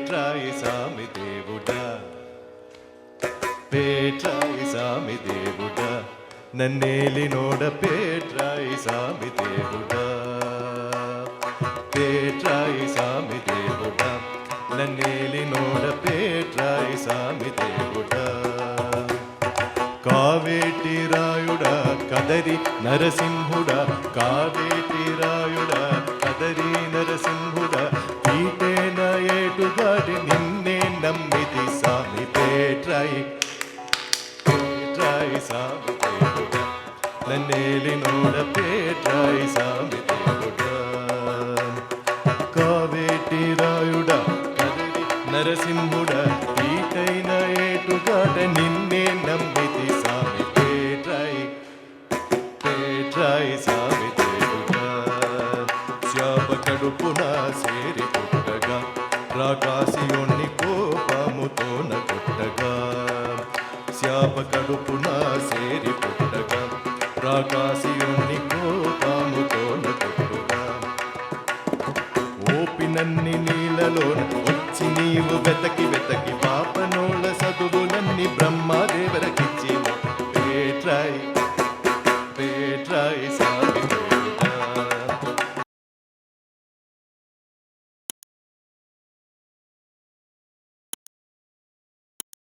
పేట్రాయి సామి దేవుడా, పేట్రాయి సామి దేవుడా, నన్నేలినోడ పేట్రాయి సామి దేవుడా, పేట్రాయి సామి దేవుడా, నన్నేలినోడ పేట్రాయి సామి దేవుడా. కావేటి రాయుడా కదరి నరసింహుడా, కావేటి రాయుడా కదరి నరసింహుడా, ఈటేన ఏటుగాడి నిన్నే నమ్మిది సామి పేట్రాయి, పేట్రాయి సామి దేవుడా, నన్నేలినోడ పేట్రాయి సామి దేవుడా. కావేటి రాయుడా కదరి నరసింహుడా, ఈటైన ఏటుగాడ నిన్నే నమ్మిది సామి పేట్రాయి, పేట్రాయి సామి దేవుడా. శాప కడుపున సేరి పుట్టగా, రాకాసియుణ్ణి కోపముతోన కొట్టగా, శాప కడుపున సేరి పుట్టగా, రాకాసియుణ్ణి కోపముతోన కొట్టుగా, ఓపినన్ని నీళ్ళలోన వచ్చి నీవు వెతకి వెతకి పాపనోళ్ళ చదువులన్నీ బ్రహ్మ